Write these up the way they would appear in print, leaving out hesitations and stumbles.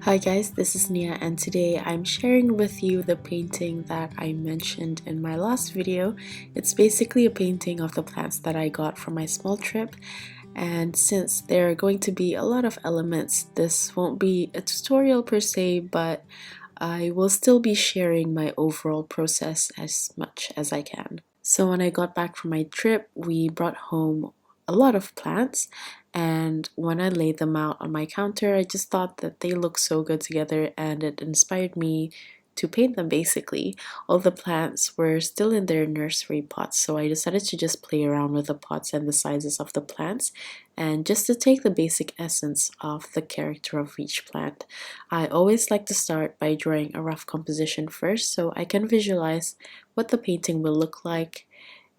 Hi guys, this is Nia and today I'm sharing with you the painting that I mentioned in my last video. It's basically a painting of the plants that I got from my small trip, and since there are going to be a lot of elements, this won't be a tutorial per se, but I will still be sharing my overall process as much as I can. So when I got back from my trip, we brought home a lot of plants, and when I laid them out on my counter, I just thought that they looked so good together and it inspired me to paint them basically. All the plants were still in their nursery pots, so I decided to just play around with the pots and the sizes of the plants and just to take the basic essence of the character of each plant. I always like to start by drawing a rough composition first so I can visualize what the painting will look like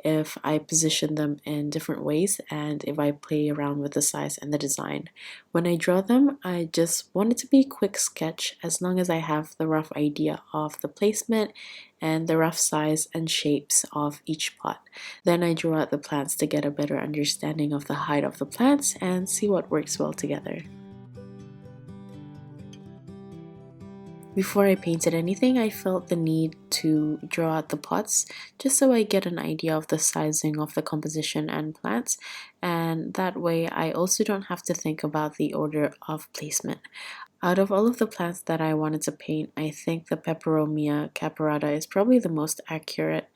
if I position them in different ways and if I play around with the size and the design. When I draw them, I just want it to be a quick sketch as long as I have the rough idea of the placement and the rough size and shapes of each pot. Then I draw out the plants to get a better understanding of the height of the plants and see what works well together. Before I painted anything, I felt the need to draw out the pots just so I get an idea of the sizing of the composition and plants, and that way I also don't have to think about the order of placement. Out of all of the plants that I wanted to paint, I think the Peperomia caparata is probably the most accurate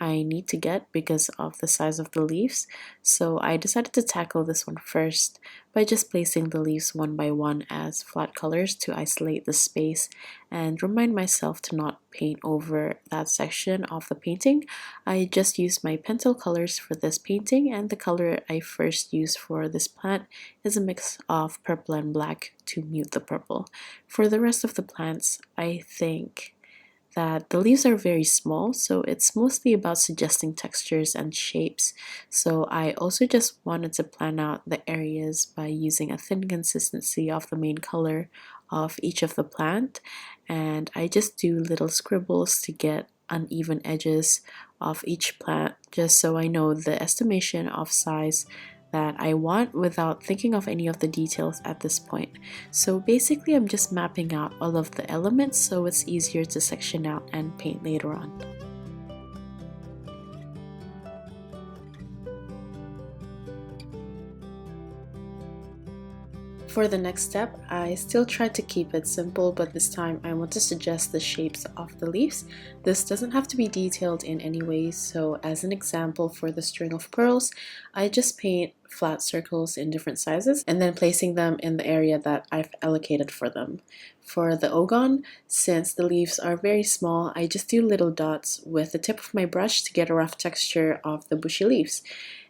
I need to get because of the size of the leaves. So I decided to tackle this one first by just placing the leaves one by one as flat colors to isolate the space and remind myself to not paint over that section of the painting. I just used my Pentel colors for this painting, and the color I first used for this plant is a mix of purple and black to mute the purple. For the rest of the plants, I think that the leaves are very small, so it's mostly about suggesting textures and shapes. So I also just wanted to plan out the areas by using a thin consistency of the main color of each of the plant, and I just do little scribbles to get uneven edges of each plant just so I know the estimation of size that I want without thinking of any of the details at this point. So basically I'm just mapping out all of the elements so it's easier to section out and paint later on. For the next step, I still tried to keep it simple, but this time I want to suggest the shapes of the leaves. This doesn't have to be detailed in any way, so as an example for the string of pearls, I just paint flat circles in different sizes and then placing them in the area that I've allocated for them. For the ogon, since the leaves are very small, I just do little dots with the tip of my brush to get a rough texture of the bushy leaves.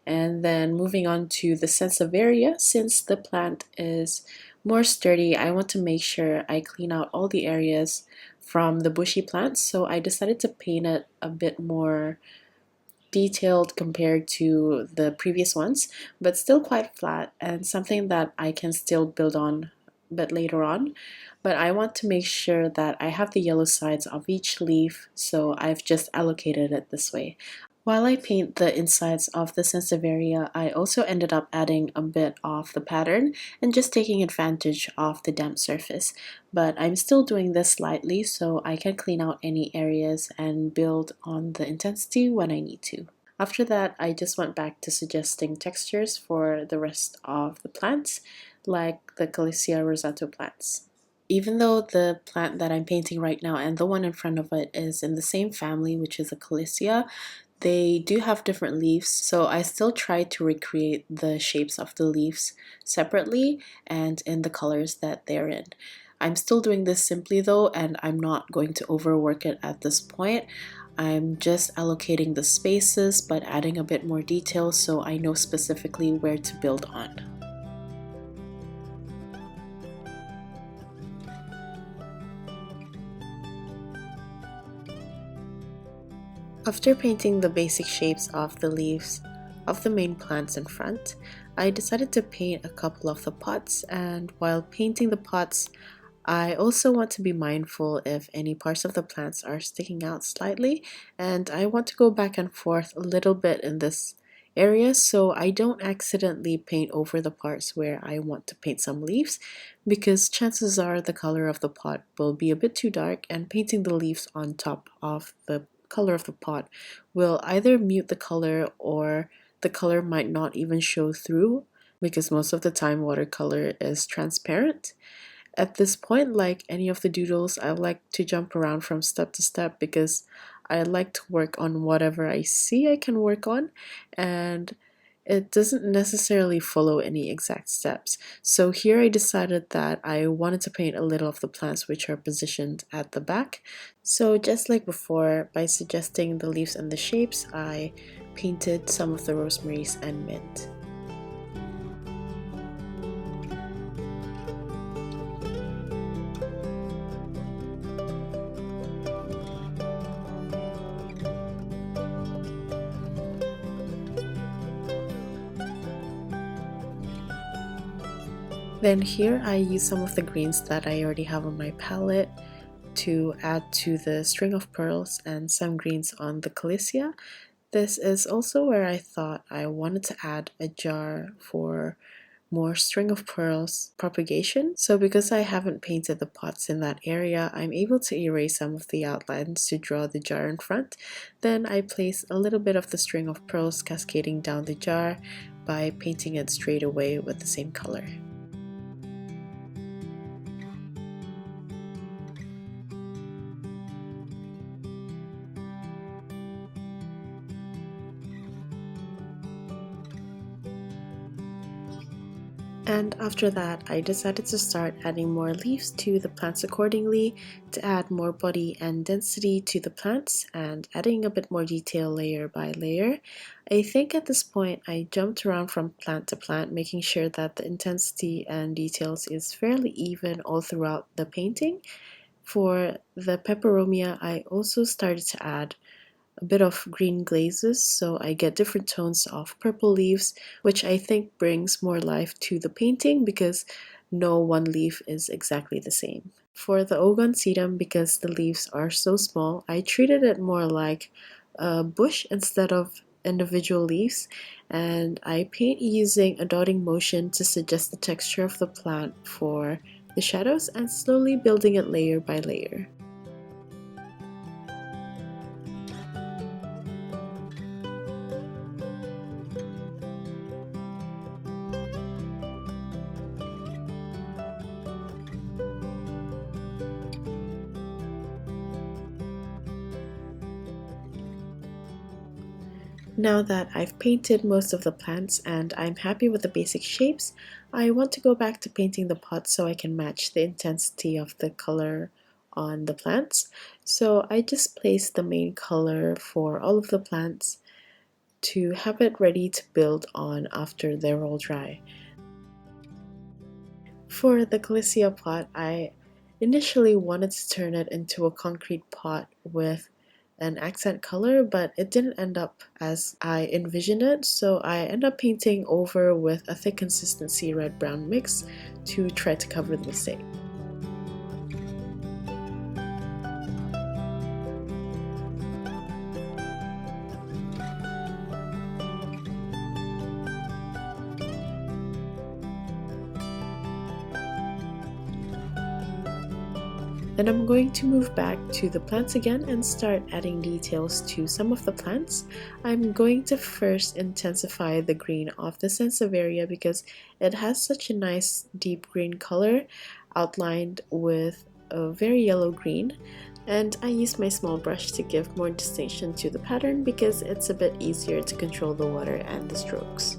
And then moving on to the Sansevieria, since the plant is more sturdy, I want to make sure I clean out all the areas from the bushy plants, so I decided to paint it a bit more detailed compared to the previous ones, but still quite flat and something that I can still build on a bit later on. But I want to make sure that I have the yellow sides of each leaf, so I've just allocated it this way. While I paint the insides of the Sansevieria, I also ended up adding a bit of the pattern and just taking advantage of the damp surface. But I'm still doing this slightly so I can clean out any areas and build on the intensity when I need to. After that, I just went back to suggesting textures for the rest of the plants, like the Calissia rosato plants. Even though the plant that I'm painting right now and the one in front of it is in the same family, which is a Calissia, they do have different leaves, so I still try to recreate the shapes of the leaves separately and in the colors that they're in. I'm still doing this simply though, and I'm not going to overwork it at this point. I'm just allocating the spaces but adding a bit more detail so I know specifically where to build on. After painting the basic shapes of the leaves of the main plants in front, I decided to paint a couple of the pots, and while painting the pots, I also want to be mindful if any parts of the plants are sticking out slightly, and I want to go back and forth a little bit in this area so I don't accidentally paint over the parts where I want to paint some leaves, because chances are the color of the pot will be a bit too dark, and painting the leaves on top of the color of the pot will either mute the color or the color might not even show through, because most of the time watercolor is transparent. At this point, like any of the doodles, I like to jump around from step to step because I like to work on whatever I see I can work on, and it doesn't necessarily follow any exact steps. So here I decided that I wanted to paint a little of the plants which are positioned at the back. So just like before, by suggesting the leaves and the shapes, I painted some of the rosemaries and mint. Then here I use some of the greens that I already have on my palette to add to the string of pearls and some greens on the calycia. This is also where I thought I wanted to add a jar for more string of pearls propagation. So because I haven't painted the pots in that area, I'm able to erase some of the outlines to draw the jar in front. Then I place a little bit of the string of pearls cascading down the jar by painting it straight away with the same color. And after that, I decided to start adding more leaves to the plants accordingly to add more body and density to the plants and adding a bit more detail layer by layer. I think at this point I jumped around from plant to plant, making sure that the intensity and details is fairly even all throughout the painting. For the peperomia, I also started to add a bit of green glazes so I get different tones of purple leaves, which I think brings more life to the painting because no one leaf is exactly the same. For the Ogon sedum, because the leaves are so small, I treated it more like a bush instead of individual leaves, and I paint using a dotting motion to suggest the texture of the plant for the shadows and slowly building it layer by layer. Now that I've painted most of the plants and I'm happy with the basic shapes, I want to go back to painting the pots so I can match the intensity of the color on the plants. So I just placed the main color for all of the plants to have it ready to build on after they're all dry. For the calycia pot, I initially wanted to turn it into a concrete pot with an accent color, but it didn't end up as I envisioned it, so I ended up painting over with a thick consistency red-brown mix to try to cover the mistake. Then I'm going to move back to the plants again and start adding details to some of the plants. I'm going to first intensify the green of the Sansevieria because it has such a nice deep green color outlined with a very yellow green. And I use my small brush to give more distinction to the pattern because it's a bit easier to control the water and the strokes.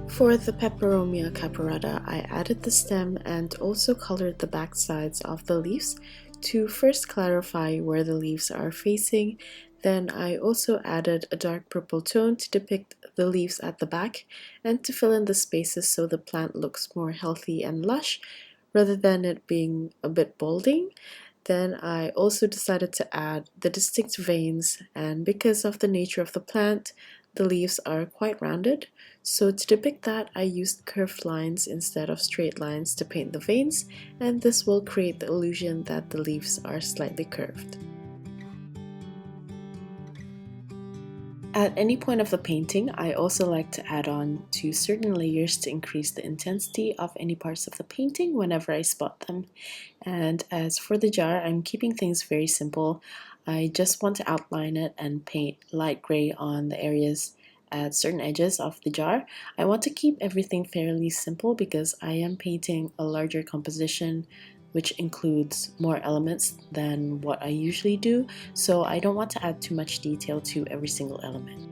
For the Peperomia caperata, I added the stem and also colored the back sides of the leaves to first clarify where the leaves are facing, Then I also added a dark purple tone to depict the leaves at the back and to fill in the spaces so the plant looks more healthy and lush rather than it being a bit balding. Then I also decided to add the distinct veins, and because of the nature of the plant, the leaves are quite rounded. So to depict that, I used curved lines instead of straight lines to paint the veins, and this will create the illusion that the leaves are slightly curved. At any point of the painting, I also like to add on to certain layers to increase the intensity of any parts of the painting whenever I spot them. And as for the jar, I'm keeping things very simple. I just want to outline it and paint light gray on the areas at certain edges of the jar. I want to keep everything fairly simple because I am painting a larger composition which includes more elements than what I usually do, so I don't want to add too much detail to every single element.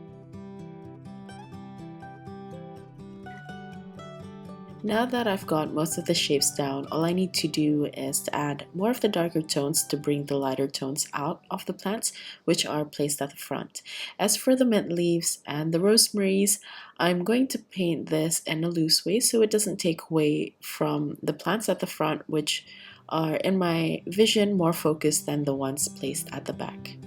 Now that I've got most of the shapes down, all I need to do is to add more of the darker tones to bring the lighter tones out of the plants, which are placed at the front. As for the mint leaves and the rosemaries, I'm going to paint this in a loose way so it doesn't take away from the plants at the front, which are in my vision more focused than the ones placed at the back.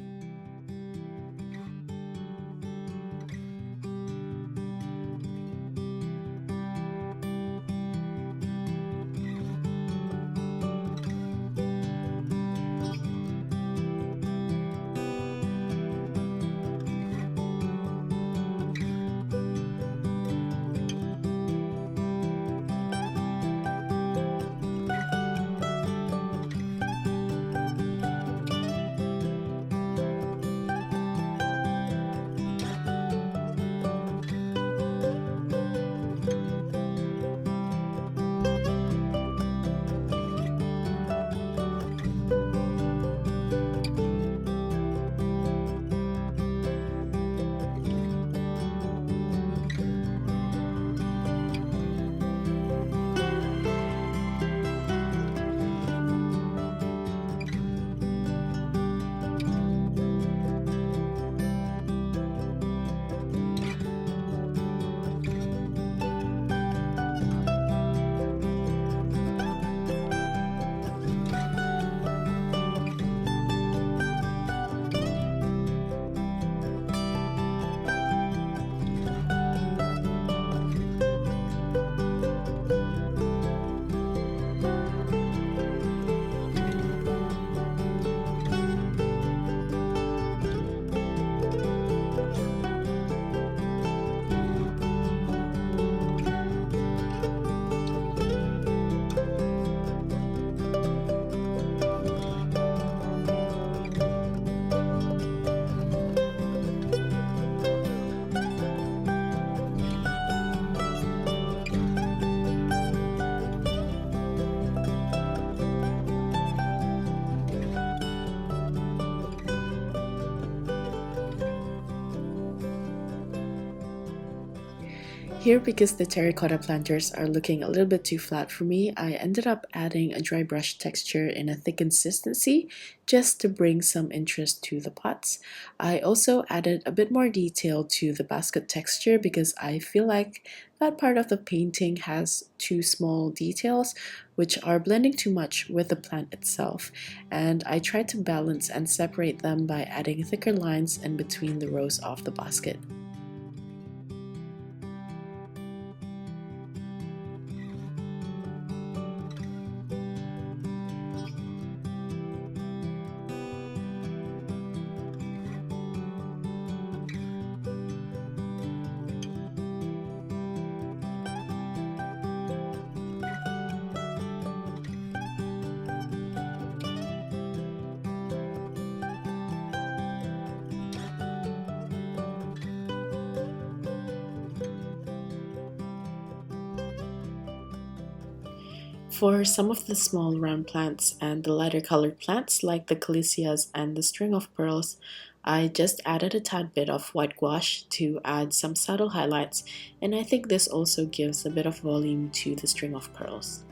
Here, because the terracotta planters are looking a little bit too flat for me, I ended up adding a dry brush texture in a thick consistency just to bring some interest to the pots. I also added a bit more detail to the basket texture because I feel like that part of the painting has too small details which are blending too much with the plant itself, and I tried to balance and separate them by adding thicker lines in between the rows of the basket. For some of the small round plants and the lighter colored plants like the calicias and the string of pearls, I just added a tad bit of white gouache to add some subtle highlights, and I think this also gives a bit of volume to the string of pearls.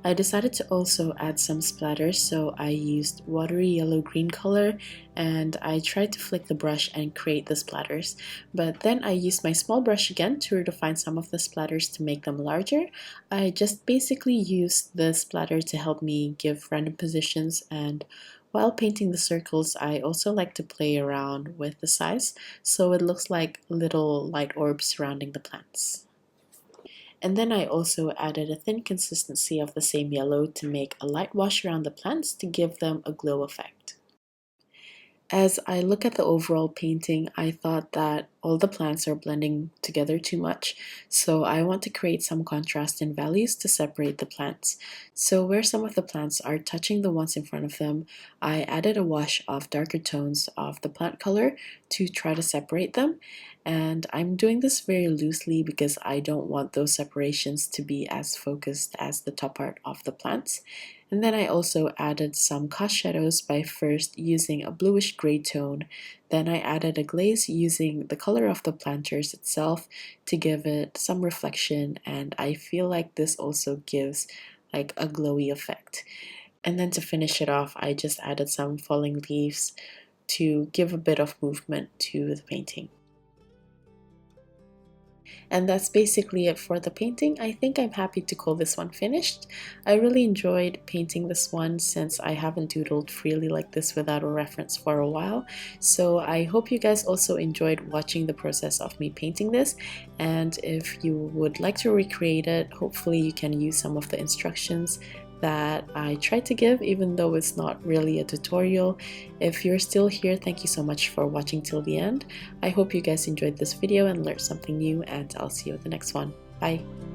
I decided to also add some splatters, so I used watery yellow-green color and I tried to flick the brush and create the splatters. But then I used my small brush again to redefine some of the splatters to make them larger. I just basically used the splatter to help me give random positions, and while painting the circles, I also like to play around with the size so it looks like little light orbs surrounding the plants. And then I also added a thin consistency of the same yellow to make a light wash around the plants to give them a glow effect. As I look at the overall painting, I thought that all the plants are blending together too much, so I want to create some contrast in values to separate the plants. So where some of the plants are touching the ones in front of them, I added a wash of darker tones of the plant color to try to separate them. And I'm doing this very loosely because I don't want those separations to be as focused as the top part of the plants. And then I also added some cast shadows by first using a bluish gray tone. Then I added a glaze using the color of the planters itself to give it some reflection, and I feel like this also gives like a glowy effect. And then to finish it off, I just added some falling leaves to give a bit of movement to the painting. And that's basically it for the painting. I think I'm happy to call this one finished. I really enjoyed painting this one since I haven't doodled freely like this without a reference for a while. So I hope you guys also enjoyed watching the process of me painting this. And if you would like to recreate it, hopefully you can use some of the instructions that I tried to give, even though it's not really a tutorial. If you're still here, thank you so much for watching till the end. I hope you guys enjoyed this video and learned something new, and I'll see you at the next one. Bye!